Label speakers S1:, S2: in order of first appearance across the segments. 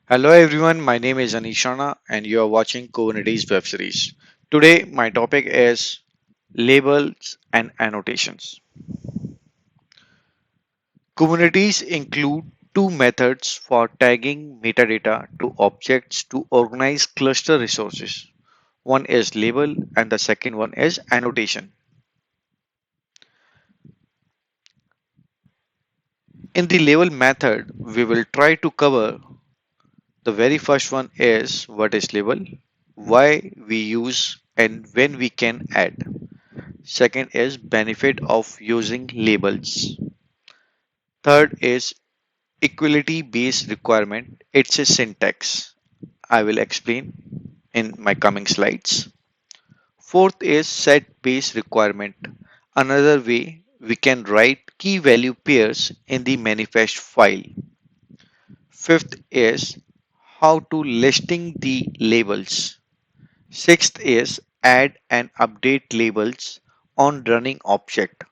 S1: Hello everyone, my name is Anishana and you are watching Kubernetes web series. Today my topic is labels and annotations. Kubernetes include two methods for tagging metadata to objects to organize cluster resources. One is label and the second one is annotation. In the label method, we will try to cover the very first one is what is label, why we use and when we can add. Second is benefit of using labels. Third is equality based requirement. It's a syntax. I will explain in my coming slides. Fourth is set based requirement. Another way we can write key value pairs in the manifest file. Fifth is how to listing the labels. Sixth is add and update labels on running object.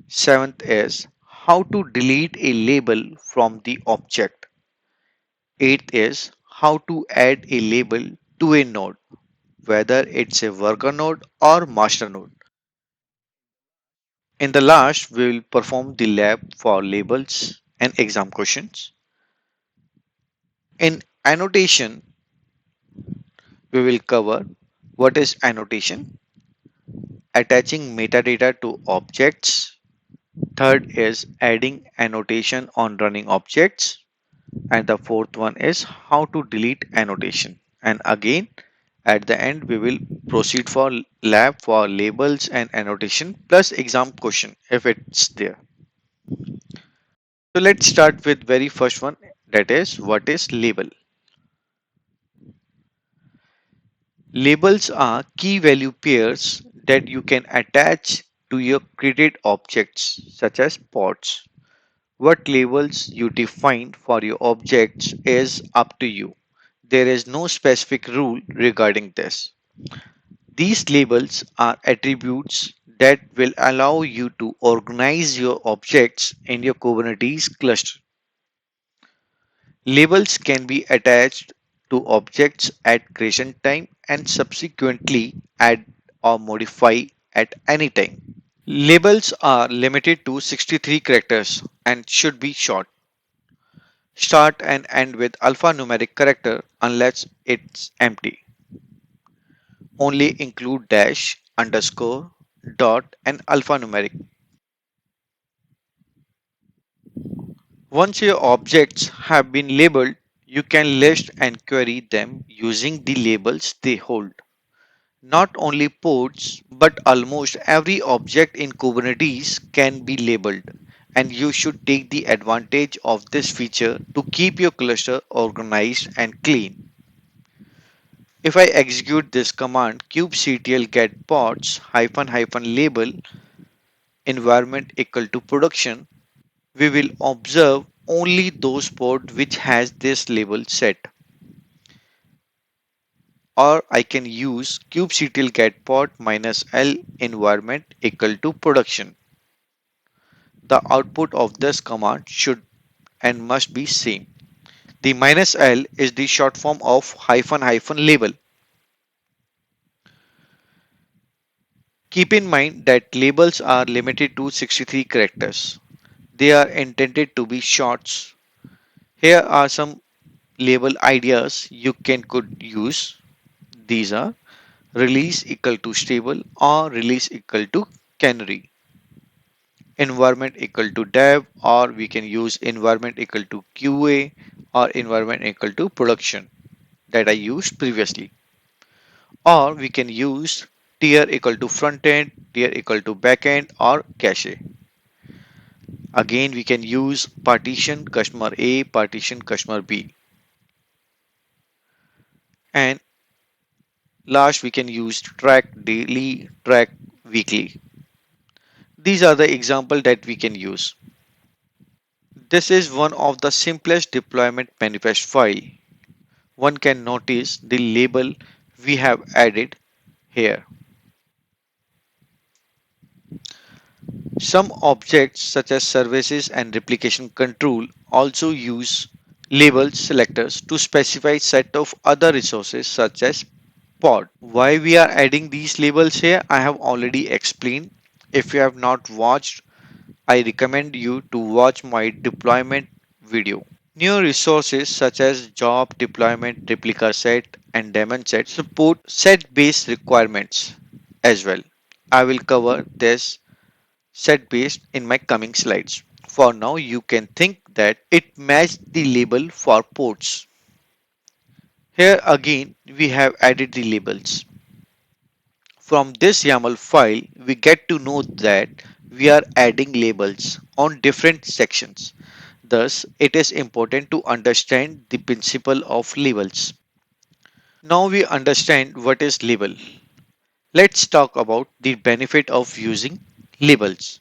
S1: Seventh is how to delete a label from the object. Eighth is how to add a label to a node, whether it's a worker node or master node. In the last, we will perform the lab for labels and exam questions. In annotation, we will cover what is annotation, attaching metadata to objects. Third is adding annotation on running objects. And the fourth one is how to delete annotation. And again, at the end, we will proceed for lab for labels and annotation plus exam question if it's there. So let's start with very first one, that is what is label. Labels are key value pairs that you can attach to your created objects such as pods. What labels you define for your objects is up to you. There is no specific rule regarding this. These labels are attributes that will allow you to organize your objects in your Kubernetes cluster. Labels can be attached to objects at creation time and subsequently add or modify at any time. Labels are limited to 63 characters and should be short. Start and end with alphanumeric character unless it's empty. Only include dash, underscore, dot, and alphanumeric. Once your objects have been labeled, you can list and query them using the labels they hold. Not only pods, but almost every object in Kubernetes can be labeled, and you should take the advantage of this feature to keep your cluster organized and clean. If I execute this command kubectl get pods hyphen hyphen label environment equal to production, we will observe only those pods which has this label set. Or I can use kubectl get pod minus l environment equal to production. The output of this command should and must be same. The minus l is the short form of hyphen hyphen label. Keep in mind that labels are limited to 63 characters. They are intended to be shorts. Here are some label ideas you can could use. These are release equal to stable or release equal to canary, environment equal to dev, or we can use environment equal to QA or environment equal to production that I used previously, or we can use tier equal to front end, tier equal to back end, or cache. Again, we can use partition customer A, partition customer B, and last we can use track daily, track weekly. These are the example that we can use. This is one of the simplest deployment manifest file. One can notice the label we have added here. Some objects such as services and replication control also use label selectors to specify set of other resources such as pod. Why we are adding these labels here, I have already explained. If you have not watched, I recommend you to watch my deployment video. New resources such as job deployment, replica set, and daemon set support set based requirements as well. I will cover this set based in my coming slides. For now, you can think that it matched the label for ports. Here again, we have added the labels. From this YAML file, we get to know that we are adding labels on different sections. Thus, it is important to understand the principle of labels. Now we understand what is label. Let's talk about the benefit of using labels.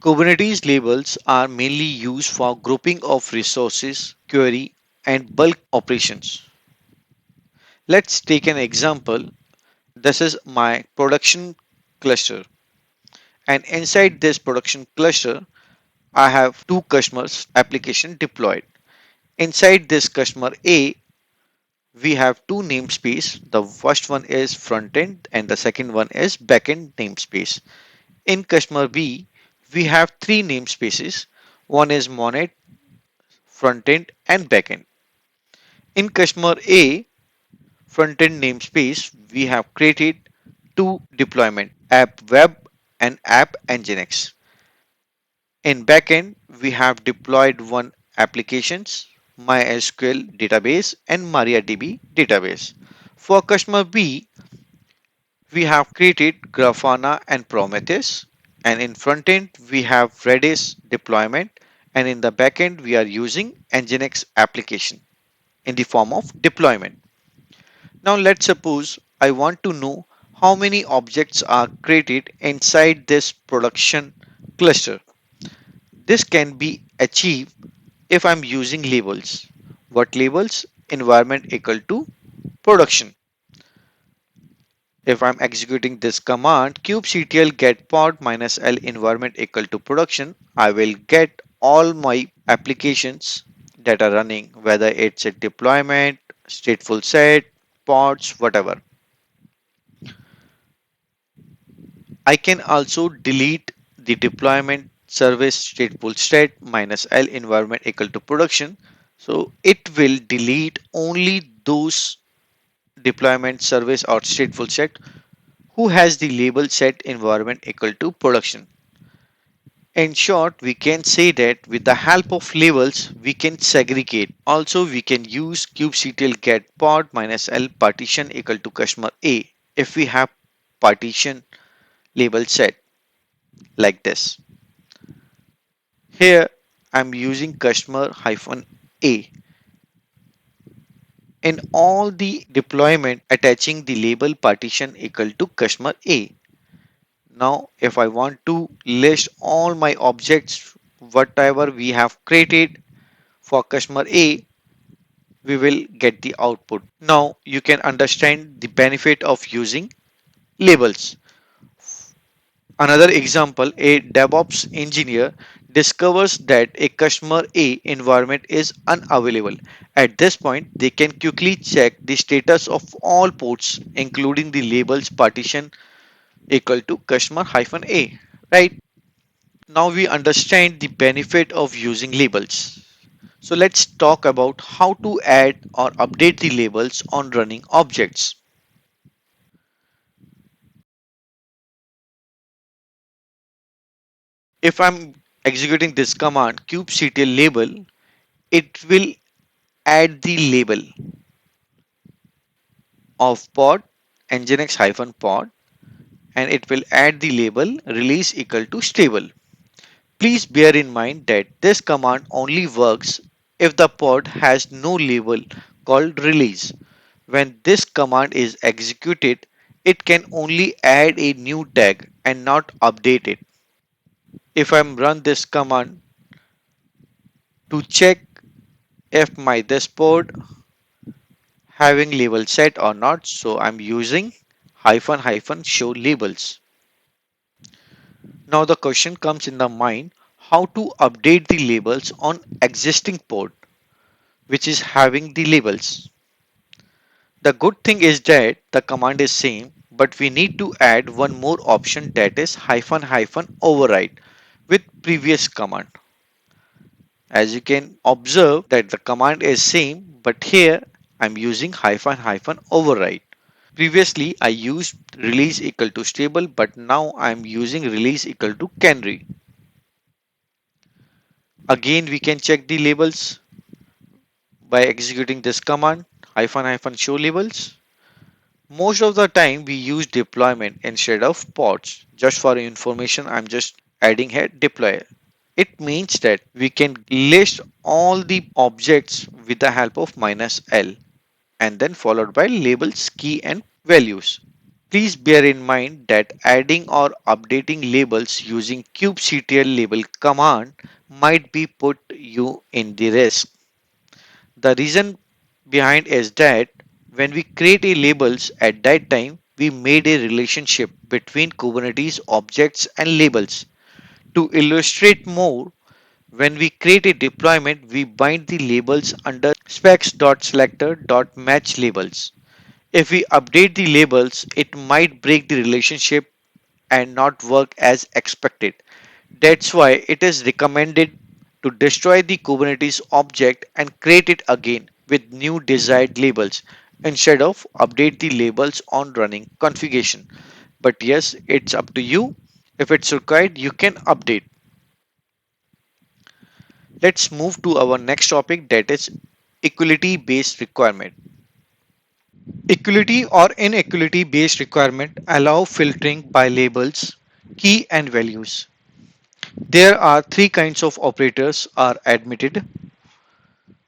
S1: Kubernetes labels are mainly used for grouping of resources, query, and bulk operations. Let's take an example. This is my production cluster, and inside this production cluster, I have two customers application deployed. Inside this customer A, we have two namespace. The first one is front end and the second one is backend namespace. In customer B, we have three namespaces. One is Monet, front end and backend. In customer A, front end namespace, we have created two deployment app web and app nginx. In backend, we have deployed one applications, MySQL database and MariaDB database. For customer B, we have created Grafana and Prometheus. And in front end, we have Redis deployment. And in the backend, we are using Nginx application in the form of deployment. Now let's suppose I want to know how many objects are created inside this production cluster. This can be achieved if I'm using labels. What labels? Environment equal to production. If I'm executing this command kubectl get pod minus l environment equal to production, I will get all my applications that are running, whether it's a deployment, stateful set, pods, whatever. I can also delete the deployment service stateful state minus L environment equal to production. So it will delete only those deployment service or stateful set who has the label set environment equal to production. In short, we can say that with the help of labels, we can segregate. Also, we can use kubectl get pod minus L partition equal to customer A if we have partition label set like this. Here I'm using customer hyphen A. In all the deployment attaching the label partition equal to customer A. Now if I want to list all my objects whatever we have created for customer A, we will get the output. Now you can understand the benefit of using labels. Another example, a DevOps engineer discovers that a customer A environment is unavailable. At this point, they can quickly check the status of all ports, including the labels partition equal to customer-A. Right? Now we understand the benefit of using labels. So let's talk about how to add or update the labels on running objects. If I'm executing this command kubectl label, it will add the label of pod nginx hyphen pod and it will add the label release equal to stable. Please bear in mind that this command only works if the pod has no label called release. When this command is executed, it can only add a new tag and not update it. If I run this command to check if my this pod having label set or not, so I'm using hyphen hyphen show labels. Now the question comes in the mind, how to update the labels on existing port which is having the labels. The good thing is that the command is same, but we need to add one more option, that is hyphen hyphen override with previous command. As you can observe that the command is same, but here I'm using hyphen hyphen override. Previously I used release equal to stable, but now I'm using release equal to canary. Again we can check the labels by executing this command hyphen hyphen show labels. Most of the time we use deployment instead of pods. Just for information, I'm just adding here deploy. It means that we can list all the objects with the help of -l and then followed by labels, key and values. Please bear in mind that adding or updating labels using kubectl label command might be put you in the risk. The reason behind is that when we create a labels at that time, we made a relationship between Kubernetes objects and labels. To illustrate more, when we create a deployment, we bind the labels under specs.selector.match labels. If we update the labels, it might break the relationship and not work as expected. That's why it is recommended to destroy the Kubernetes object and create it again with new desired labels instead of update the labels on running configuration. But yes, it's up to you. If it's required, you can update. Let's move to our next topic, that is equality based requirement. Equality or inequality based requirement allow filtering by labels, key and values. There are three kinds of operators are admitted.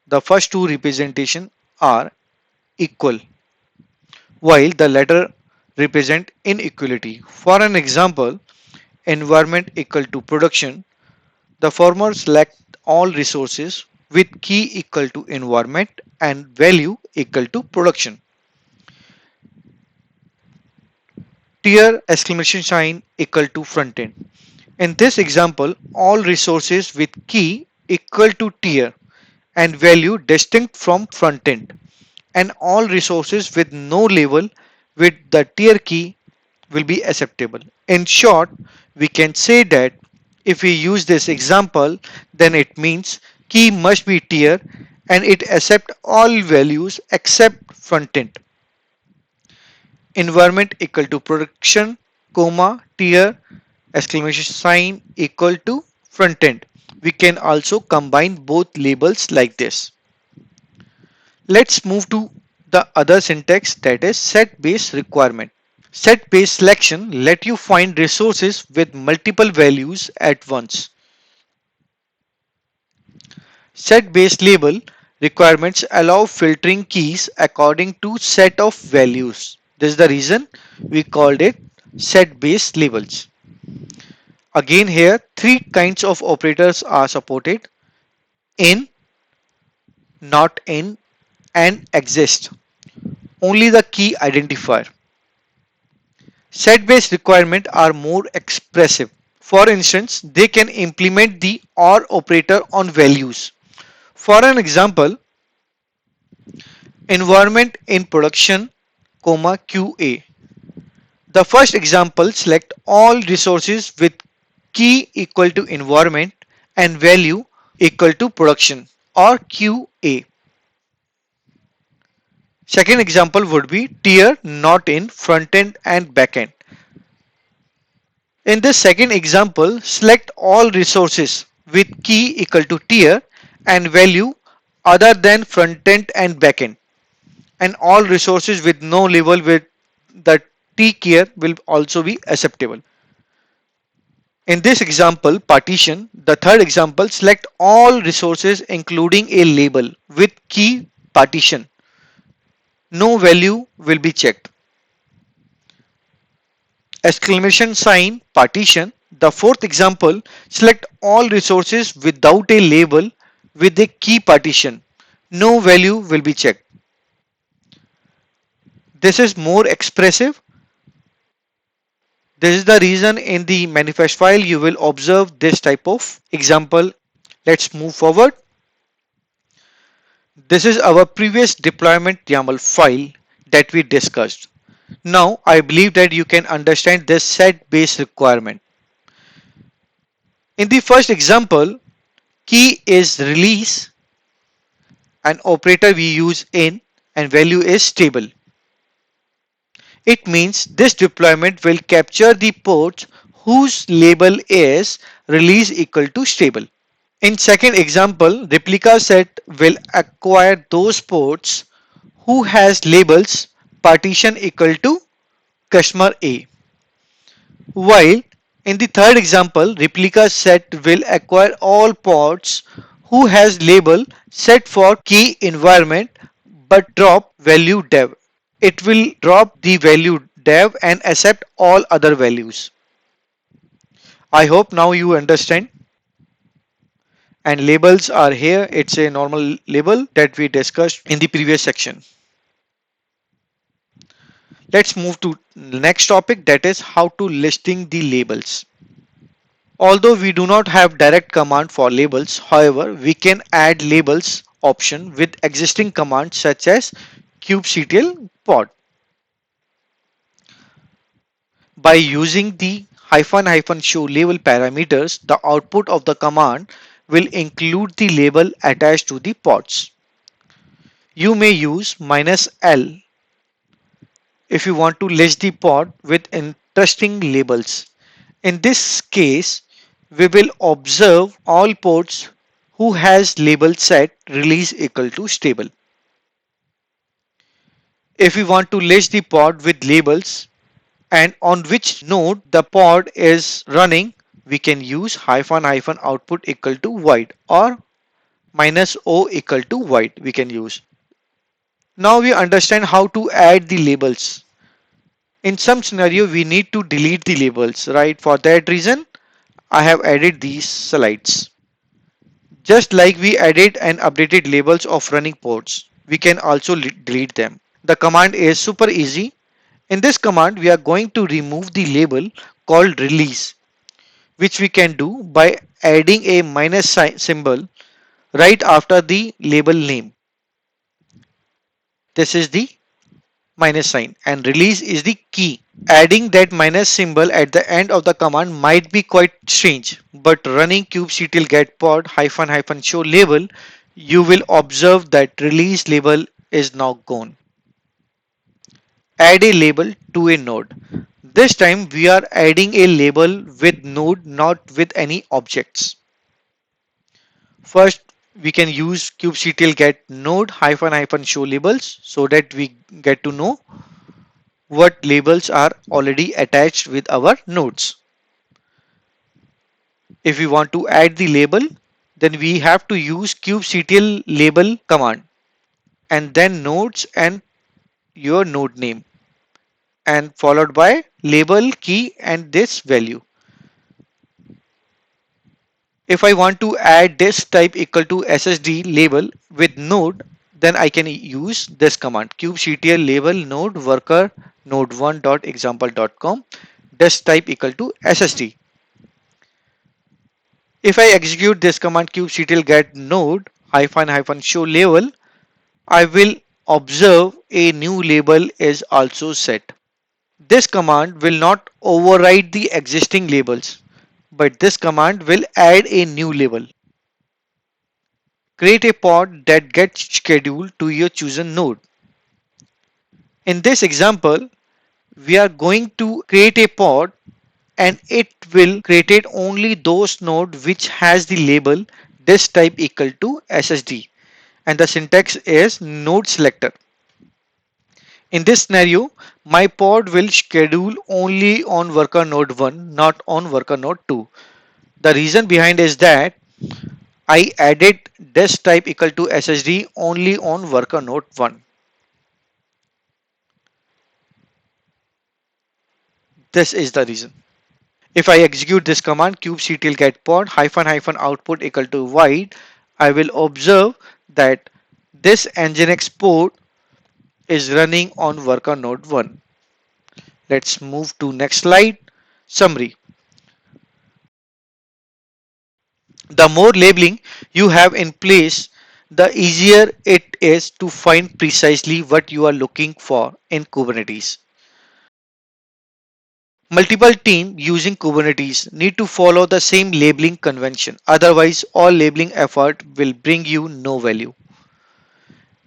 S1: The first two representation are equal, while the latter represent inequality. For an example, environment equal to production, the former select all resources with key equal to environment and value equal to production. Tier exclamation sign equal to front end. In this example, all resources with key equal to tier and value distinct from front end, and all resources with no label with the tier key will be acceptable. In short, we can say that if we use this example, then it means key must be tier and it accept all values except front end. Environment equal to production, comma, tier, exclamation sign equal to front end. We can also combine both labels like this. Let's move to the other syntax, that is set base requirement. Set base selection let you find resources with multiple values at once. Set base label requirements allow filtering keys according to set of values. This is the reason we called it set base labels. Again here three kinds of operators are supported: in, not in and exist. Only the key identifier. Set based requirements are more expressive. For instance, they can implement the OR operator on values. For an example, environment in production, QA. The first example select all resources with key equal to environment and value equal to production or QA. Second example would be tier not in front end and back end. In this second example, select all resources with key equal to tier and value other than front end and back end, and all resources with no label with the T key will also be acceptable. In this example partition, the third example, select all resources including a label with key partition. No value will be checked. Exclamation sign partition. The fourth example, select all resources without a label with a key partition. No value will be checked. This is more expressive. This is the reason in the manifest file you will observe this type of example. Let's move forward. This is our previous deployment YAML file that we discussed. Now I believe that you can understand this set based requirement. In the first example, key is release, an operator we use in, and value is stable. It means this deployment will capture the ports whose label is release equal to stable. In second example, replica set will acquire those ports who has labels partition equal to customer A. While in the third example, replica set will acquire all ports who has label set for key environment but drop value dev. It will drop the value dev and accept all other values. I hope now you understand. And labels are here. It's a normal label that we discussed in the previous section. Let's move to next topic, that is how to listing the labels. Although we do not have direct command for labels, however, we can add labels option with existing commands such as kubectl pod. By using the --show label parameters, the output of the command will include the label attached to the pods. You may use -l if you want to list the pod with interesting labels. In this case, we will observe all ports who has label set release equal to stable. If we want to list the pod with labels and on which node the pod is running, we can use --output equal to void or -o equal to void we can use. Now we understand how to add the labels. In some scenario we need to delete the labels, right? For that reason I have added these slides. Just like we added and updated labels of running ports, we can also delete them. The command is super easy. In this command we are going to remove the label called release, which we can do by adding a minus symbol right after the label name. This is the minus sign and release is the key. Adding that minus symbol at the end of the command might be quite strange, but running kubectl get pod --show label, you will observe that release label is now gone. Add a label to a node. This time we are adding a label with node, not with any objects. First, we can use kubectl get node --show labels so that we get to know what labels are already attached with our nodes. If we want to add the label, then we have to use kubectl label command and then nodes and your node name and followed by label key and this value. If I want to add this type equal to SSD label with node, then I can use this command kubectl label node worker node1.example.com this type equal to SSD. If I execute this command kubectl get node --show label, I will observe a new label is also set. This command will not override the existing labels, but this command will add a new label. Create a pod that gets scheduled to your chosen node. In this example, we are going to create a pod and it will create only those nodes which has the label this type equal to SSD and the syntax is node selector. In this scenario, my pod will schedule only on worker node 1, not on worker node 2. The reason behind is that I added this type equal to SSD only on worker node 1. This is the reason. If I execute this command kubectl get pod --output equal to void, I will observe that this nginx port is running on worker node 1. Let's move to next slide. Summary: the more labeling you have in place, the easier it is to find precisely what you are looking for in Kubernetes. Multiple teams using Kubernetes need to follow the same labeling convention. Otherwise, all labeling effort will bring you no value.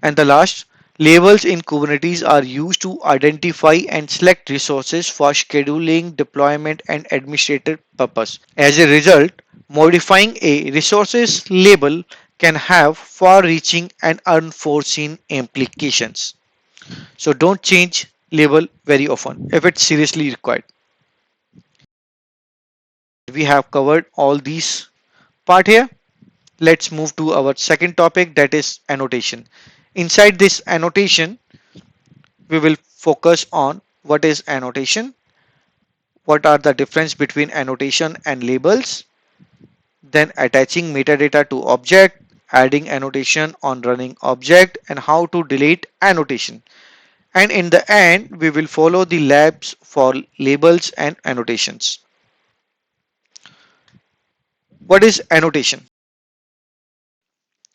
S1: And the last, labels in Kubernetes are used to identify and select resources for scheduling, deployment, and administrative purpose. As a result, modifying a resources label can have far-reaching and unforeseen implications. So don't change label very often if it's seriously required. We have covered all these part here. Let's move to our second topic, that is annotation. Inside this annotation, we will focus on what is annotation, what are the difference between annotation and labels, then attaching metadata to object, adding annotation on running object, and how to delete annotation. And in the end, we will follow the labs for labels and annotations. What is annotation?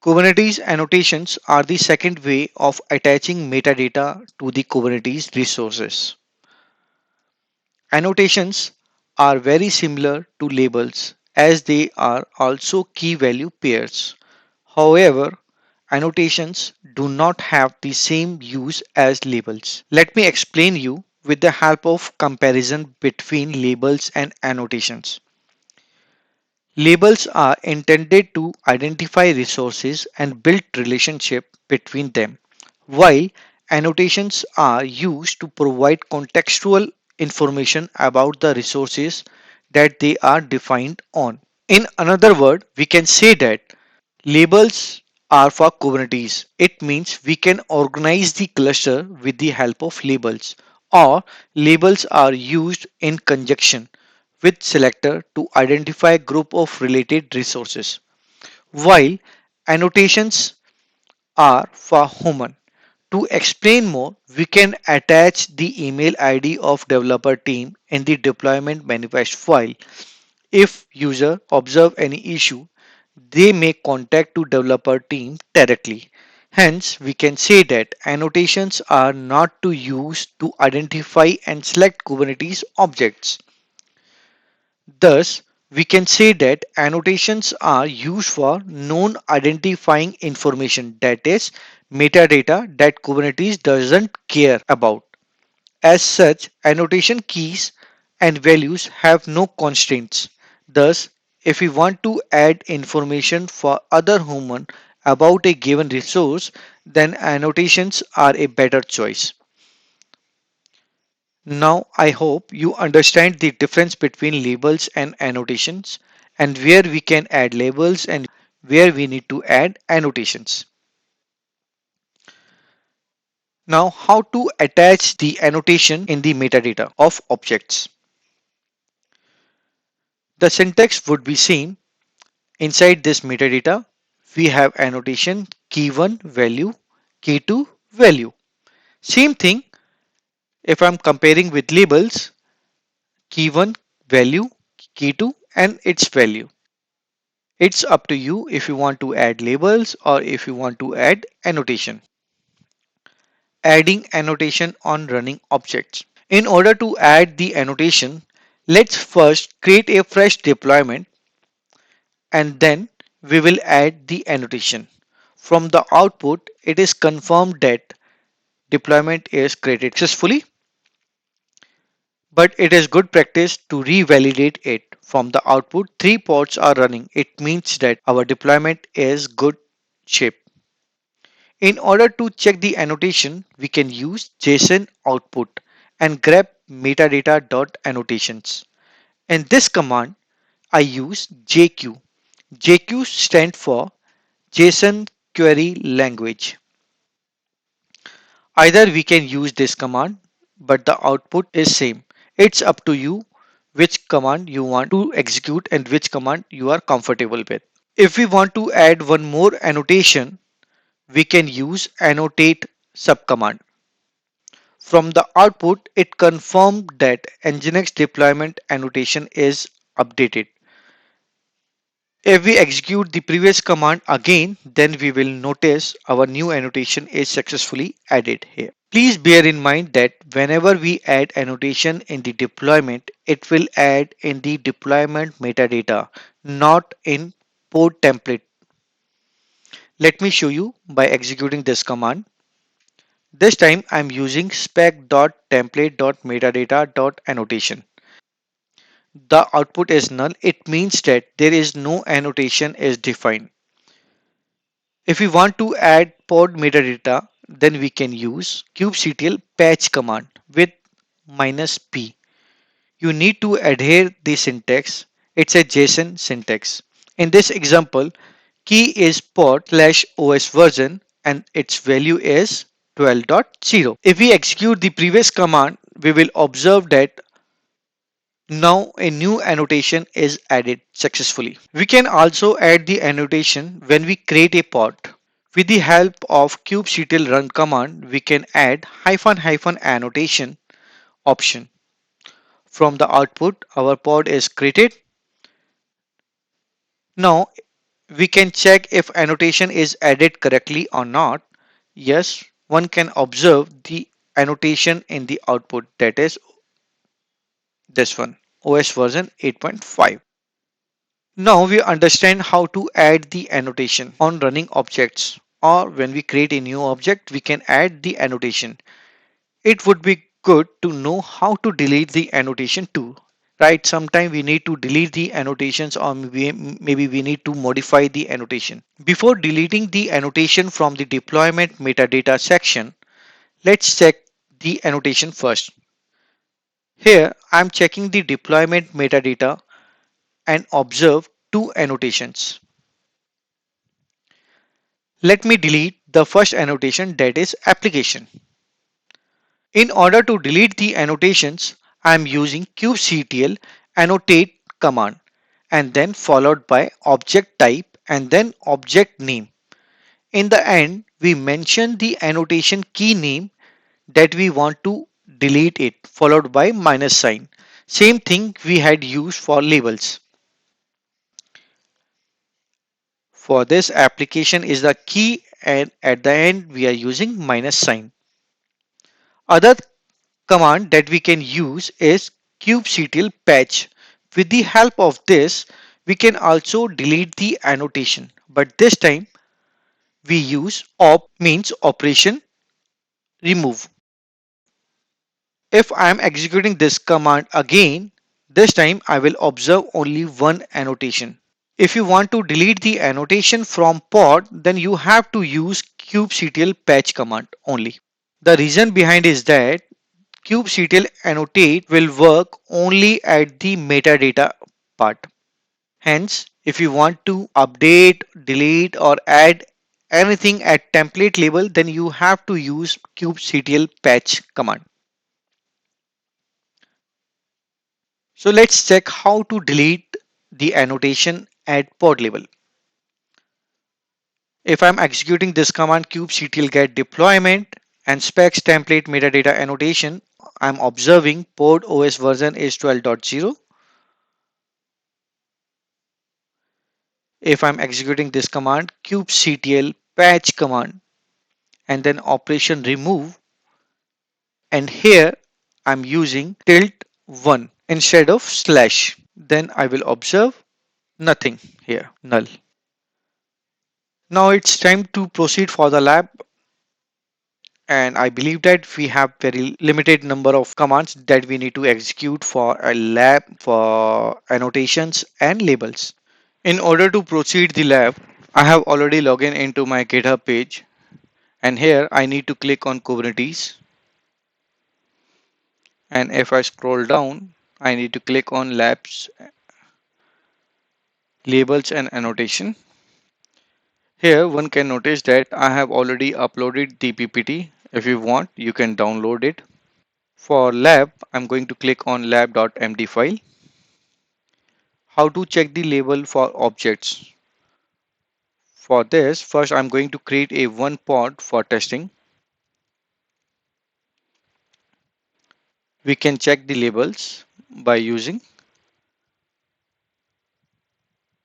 S1: Kubernetes annotations are the second way of attaching metadata to the Kubernetes resources. Annotations are very similar to labels as they are also key value pairs. However, annotations do not have the same use as labels. Let me explain you with the help of comparison between labels and annotations. Labels are intended to identify resources and build relationship between them, while annotations are used to provide contextual information about the resources that they are defined on. In another word, we can say that labels are for Kubernetes. It means we can organize the cluster with the help of labels, or labels are used in conjunction with selector to identify a group of related resources, while annotations are for human. To explain more, we can attach the email ID of developer team in the deployment manifest file. If user observe any issue, they may contact to developer team directly. Hence, we can say that annotations are not to use to identify and select Kubernetes objects. Thus, we can say that annotations are used for non-identifying information, that is metadata that Kubernetes doesn't care about. As such, annotation keys and values have no constraints. Thus, if we want to add information for other human about a given resource, then annotations are a better choice. Now, I hope you understand the difference between labels and annotations, and where we can add labels and where we need to add annotations. Now, how to attach the annotation in the metadata of objects. The syntax would be same. Inside this metadata, we have annotation key1 value, key2 value. Same thing if I'm comparing with labels, key1 value, key2 and its value. It's up to you if you want to add labels or if you want to add annotation. Adding annotation on running objects. In order to add the annotation, let's first create a fresh deployment and then we will add the annotation. From the output, it is confirmed that deployment is created successfully, but it is good practice to revalidate it. From the output, three pods are running. It means that our deployment is good shape. In order to check the annotation, we can use JSON output and grab metadata.annotations. In this command, I use JQ. JQ stands for JSON Query Language. Either we can use this command, but the output is same. It's up to you which command you want to execute and which command you are comfortable with. If we want to add one more annotation, we can use annotate subcommand. From the output, it confirmed that Nginx deployment annotation is updated. If we execute the previous command again, then we will notice our new annotation is successfully added here. Please bear in mind that whenever we add annotation in the deployment, it will add in the deployment metadata, not in port template. Let me show you by executing this command. This time I'm using spec.template.metadata.annotation. The output is null. It means that there is no annotation is defined. If we want to add pod metadata, then we can use kubectl patch command with -p. You need to adhere the syntax. It's a JSON syntax. In this example, key is pod/os version and its value is 12.0. If we execute the previous command, we will observe that now a new annotation is added successfully. We can also add the annotation when we create a pod. With the help of kubectl run command, we can add -- annotation option. From the output, our pod is created. Now we can check if annotation is added correctly or not. Yes, one can observe the annotation in the output, that is this one, OS version 8.5. Now we understand how to add the annotation on running objects, or when we create a new object we can add the annotation. It would be good to know how to delete the annotation too. Right, sometime we need to delete the annotations, or maybe we need to modify the annotation. Before deleting the annotation from the deployment metadata section, let's check the annotation first. Here I'm checking the deployment metadata and observe two annotations. Let me delete the first annotation, that is application. In order to delete the annotations, I am using kubectl annotate command and then followed by object type and then object name. In the end, we mention the annotation key name that we want to delete it, followed by minus sign. Same thing we had used for labels. For this, application is the key and at the end we are using minus sign. Other command that we can use is kubectl patch. With the help of this, we can also delete the annotation, but this time we use op means operation remove. If I am executing this command again, this time I will observe only one annotation. If you want to delete the annotation from pod, then you have to use kubectl patch command only. The reason behind is that kubectl annotate will work only at the metadata part. Hence, if you want to update, delete or add anything at template level, then you have to use kubectl patch command. So let's check how to delete the annotation at pod level. If I'm executing this command kubectl get deployment and specs template metadata annotation, I'm observing pod OS version is 12.0. If I'm executing this command kubectl patch command and then operation remove, and here I'm using tilt 1 instead of slash, then I will observe nothing here, null. Now it's time to proceed for the lab, and I believe that we have very limited number of commands that we need to execute for a lab for annotations and labels. In order to proceed the lab, I have already logged in into my GitHub page, and here I need to click on Kubernetes, and if I scroll down I need to click on labs, labels and annotation. Here one can notice that I have already uploaded the PPT. If you want, you can download it. For lab, I'm going to click on lab.md file. How to check the label for objects? For this, first I'm going to create a one pod for testing. We can check the labels by using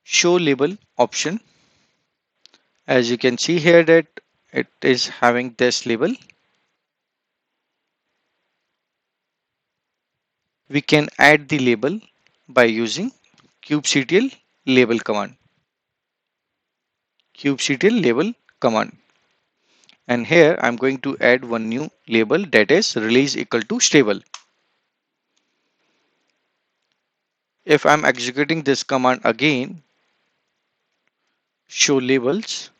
S1: show label option. As you can see here that it is having this label. We can add the label by using kubectl label command. Kubectl label command. And here I'm going to add one new label, that is release equal to stable. If I'm executing this command again, show labels,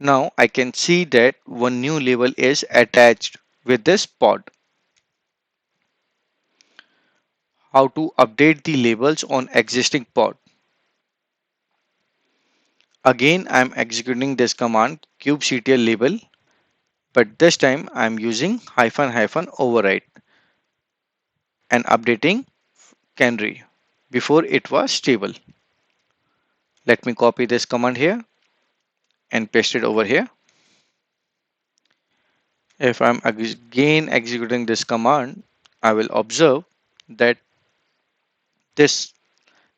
S1: now I can see that one new label is attached with this pod. How to update the labels on existing pod? Again, I'm executing this command kubectl label, but this time I'm using hyphen hyphen override and updating canary. Before it was stable. Let me copy this command here and paste it over here. If I'm again executing this command, I will observe that this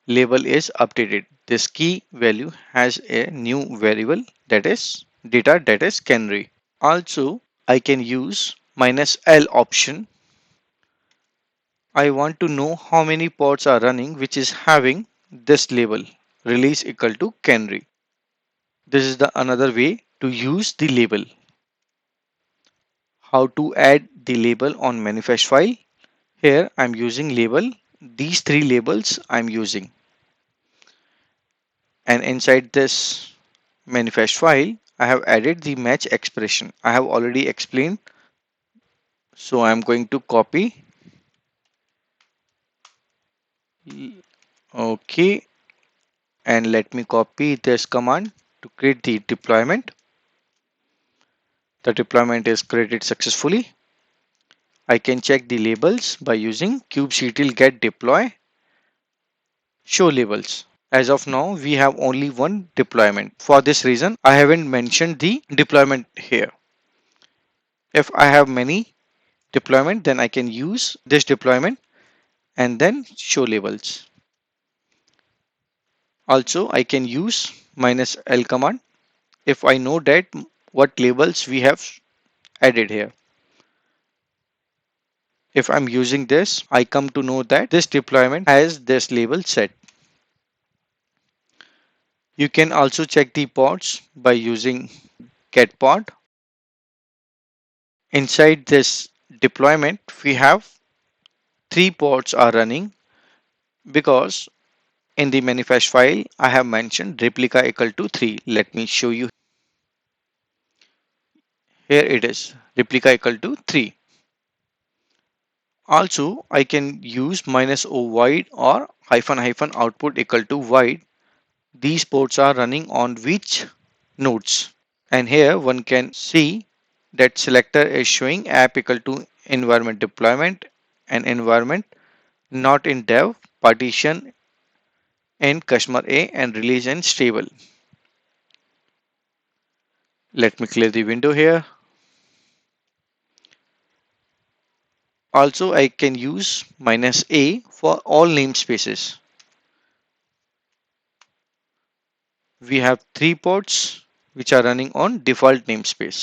S1: label is updated. This key value has a new variable, that is data, that is canary. Also, I can use -l option. I want to know how many pods are running which is having this label release equal to canary. This is the another way to use the label. How to add the label on manifest file? Here I'm using label. These three labels I'm using. And inside this manifest file, I have added the match expression. I have already explained. So I'm going to copy. Okay. And let me copy this command to create the deployment. The deployment is created successfully. I can check the labels by using kubectl get deploy show labels. As of now, we have only one deployment. For this reason, I haven't mentioned the deployment here. If I have many deployment, then I can use this deployment and then show labels. Also, I can use -l command if I know that what labels we have added here. If I'm using this, I come to know that this deployment has this label set. You can also check the pods by using get pod. Inside this deployment, we have three pods are running because in the manifest file I have mentioned replica equal to 3. Let me show you. Here it is replica equal to 3. Also I can use -o void or hyphen hyphen output equal to void. These ports are running on which nodes, and here one can see that selector is showing app equal to environment deployment and environment not in dev, partition in customer A and release in stable. Let me clear the window here. Also, I can use -a for all namespaces. We have three ports which are running on default namespace.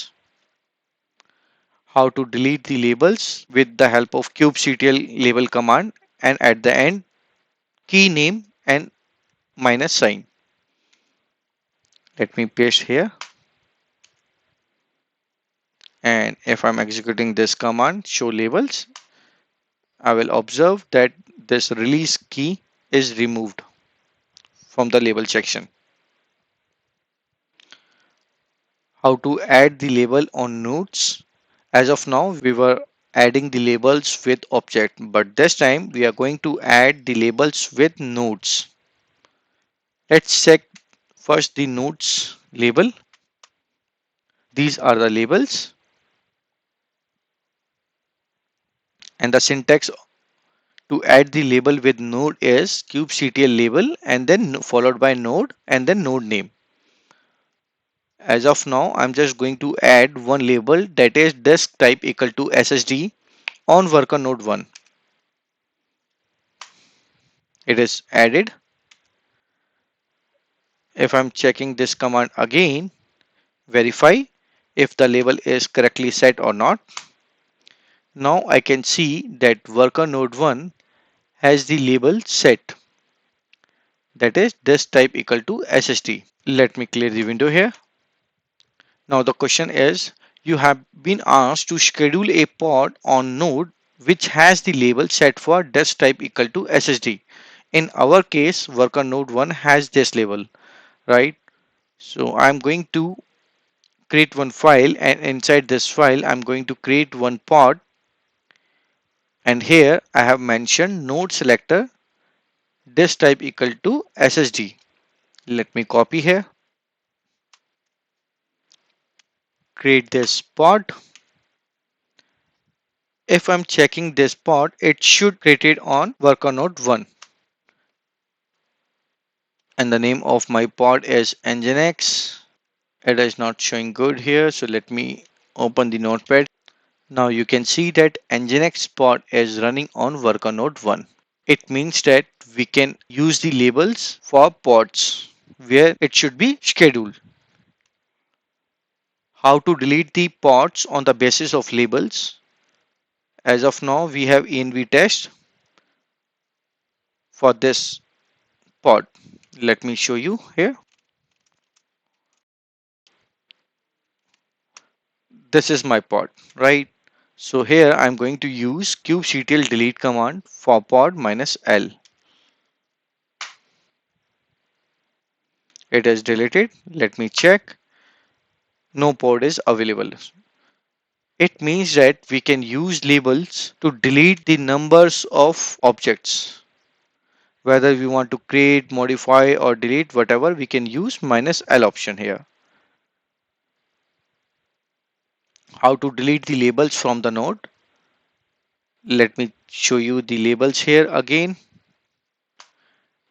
S1: How to delete the labels with the help of kubectl label command, and at the end key name and minus sign. Let me paste here. And if I'm executing this command show labels, I will observe that this release key is removed from the label section. How to add the label on nodes? As of now, we were adding the labels with object, but this time we are going to add the labels with nodes. Let's check first the nodes label. These are the labels, and the syntax to add the label with node is kubectl label and then followed by node and then node name. As of now, I'm just going to add one label, that is disk type equal to SSD on worker node 1. It is added. If I'm checking this command again, verify if the label is correctly set or not. Now I can see that worker node 1 has the label set, that is this type equal to SSD. Let me clear the window here. Now the question is, you have been asked to schedule a pod on node which has the label set for disk type equal to SSD. In our case, worker node 1 has this label, right? So I'm going to create one file, and inside this file I'm going to create one pod, and here I have mentioned node selector disk type equal to SSD. Let me copy here, create this pod. If I'm checking this pod, it should create it on worker node 1, and the name of my pod is Nginx. It is not showing good here, so let me open the notepad. Now you can see that Nginx pod is running on worker node 1. It means that we can use the labels for pods where it should be scheduled. How to delete the pods on the basis of labels? As of now, we have env test for this pod. Let me show you here. This is my pod, right? So here I'm going to use kubectl delete command for pod minus L. It is deleted. Let me check. No pod is available. It means that we can use labels to delete the numbers of objects. Whether we want to create, modify, or delete, whatever, we can use minus L option here. How to delete the labels from the node? Let me show you the labels here again.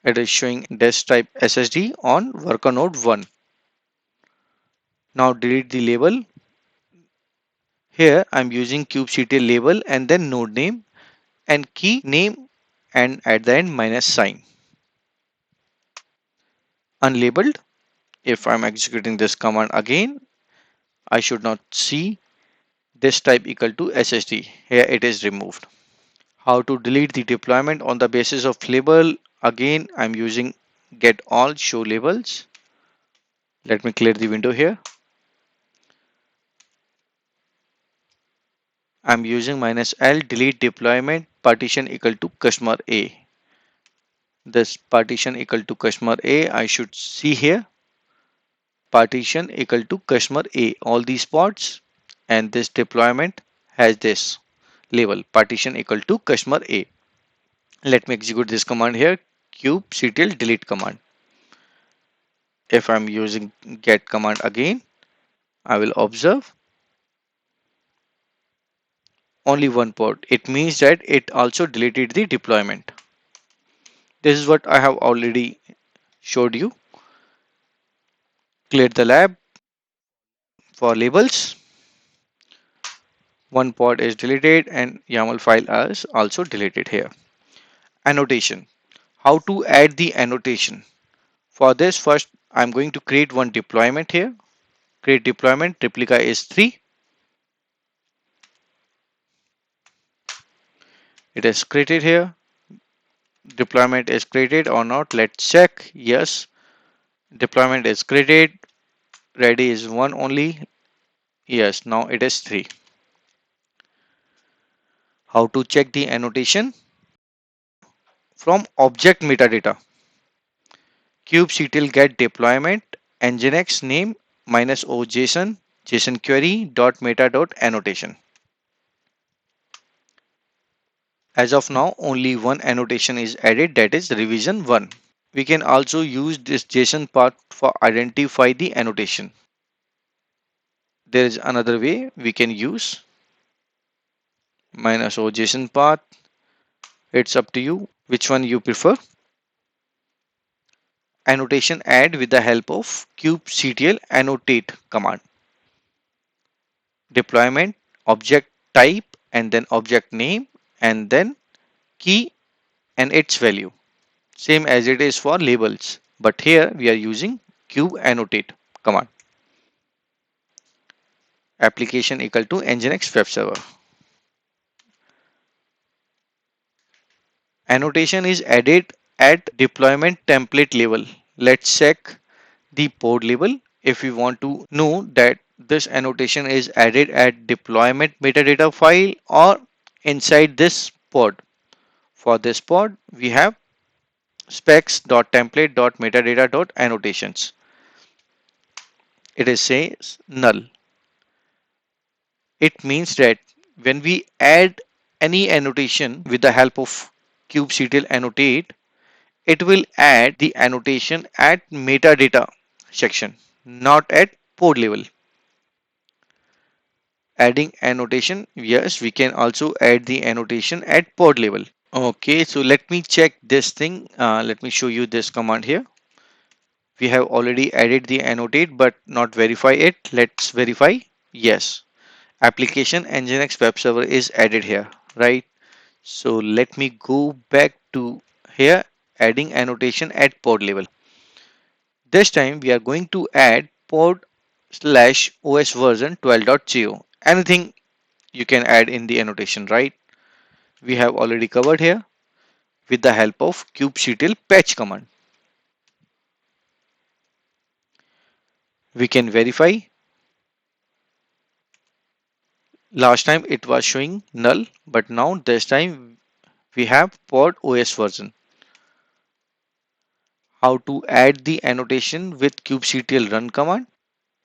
S1: It is showing disk type SSD on worker node 1. Now delete the label. Here I'm using kubectl label and then node name and key name, and at the end minus sign. Unlabeled. If I'm executing this command again, I should not see this type equal to SSD. Here it is removed. How to delete the deployment on the basis of label? Again, I'm using get all show labels. Let me clear the window here. I'm using minus L delete deployment partition equal to customer A. This partition equal to customer A, I should see here. Partition equal to customer A. All these pods, and this deployment has this label partition equal to customer A. Let me execute this command here, kubectl delete command. If I'm using get command again, I will observe only one pod. It means that it also deleted the deployment. This is what I have already showed you. Clear the lab for labels. One pod is deleted and YAML file is also deleted here. Annotation. How to add the annotation? For this, first I'm going to create one deployment here. Create deployment, replica is 3. It is created here. Deployment is created or not. Let's check. Yes. Deployment is created. Ready is 1 only. Yes. Now it is 3. How to check the annotation? From object metadata. Kubectl get deployment nginx name minus o JSON query dot meta dot annotation. As of now, only one annotation is added, that is revision 1. We can also use this JSON path for identify the annotation. There is another way we can use minus o JSON path. It's up to you which one you prefer. Annotation add with the help of kubectl annotate command. Deployment object type and then object name and then key and its value. Same as it is for labels. But here we are using cube annotate command. Application equal to Nginx web server. Annotation is added at deployment template level. Let's check the pod level if we want to know that this annotation is added at deployment metadata file or inside this pod. For this pod, we have specs.template.metadata.annotations. It is says null. It means that when we add any annotation with the help of kubectl annotate, it will add the annotation at metadata section, not at pod level. Adding annotation, yes, we can also add the annotation at pod level. Okay, so let me check this thing. Let me show you this command here. We have already added the annotate but not verify it. Let's verify. Yes, application nginx web server is added here, right? So let me go back to here, adding annotation at pod level. This time we are going to add pod slash os version 12.0. Anything you can add in the annotation, right? We have already covered here with the help of kubectl patch command. We can verify. Last time it was showing null, but now this time we have pod os version. How to add the annotation with kubectl run command?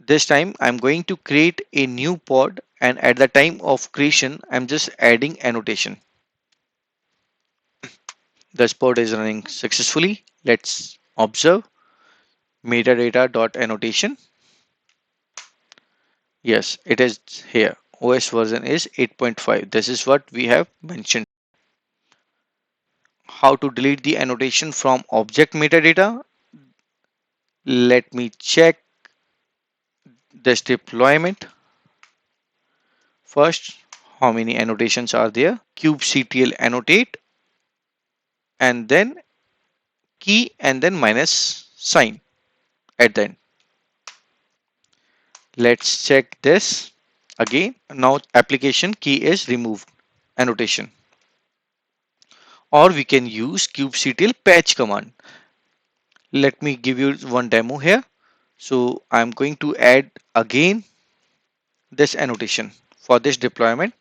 S1: This time I'm going to create a new pod, and at the time of creation I'm just adding annotation. This pod is running successfully. Let's observe metadata.annotation. Yes, it is here. OS version is 8.5. This is what we have mentioned. How to delete the annotation from object metadata? Let me check this deployment. First, how many annotations are there? kubectl annotate and then key and then minus sign at the end. Let's check this again. Now application key is removed annotation. Or we can use kubectl patch command. Let me give you one demo here. So I'm going to add again this annotation for this deployment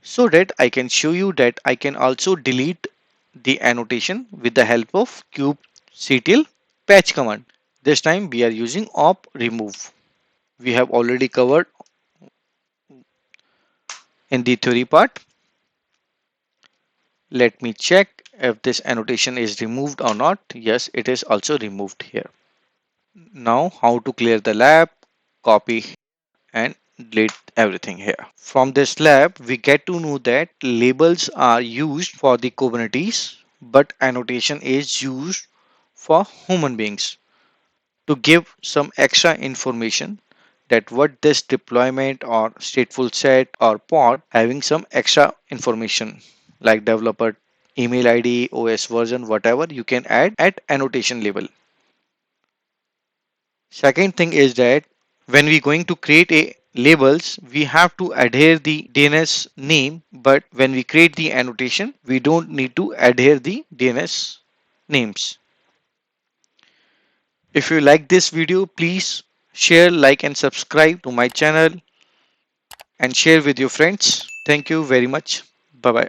S1: so that I can show you that I can also delete the annotation with the help of kubectl patch command. This time we are using op remove. We have already covered in the theory part. Let me check if this annotation is removed or not. Yes, it is also removed here. Now how to clear the lab, copy and delete everything here. From this lab, we get to know that labels are used for the Kubernetes, but annotation is used for human beings to give some extra information that what this deployment or stateful set or pod having some extra information like developer email ID, OS version, whatever you can add at annotation level. Second thing is that when we going to create a labels, we have to adhere the DNS name, but when we create the annotation, we don't need to adhere the DNS names. If you like this video, please share, like and subscribe to my channel and share with your friends. Thank you very much. Bye bye.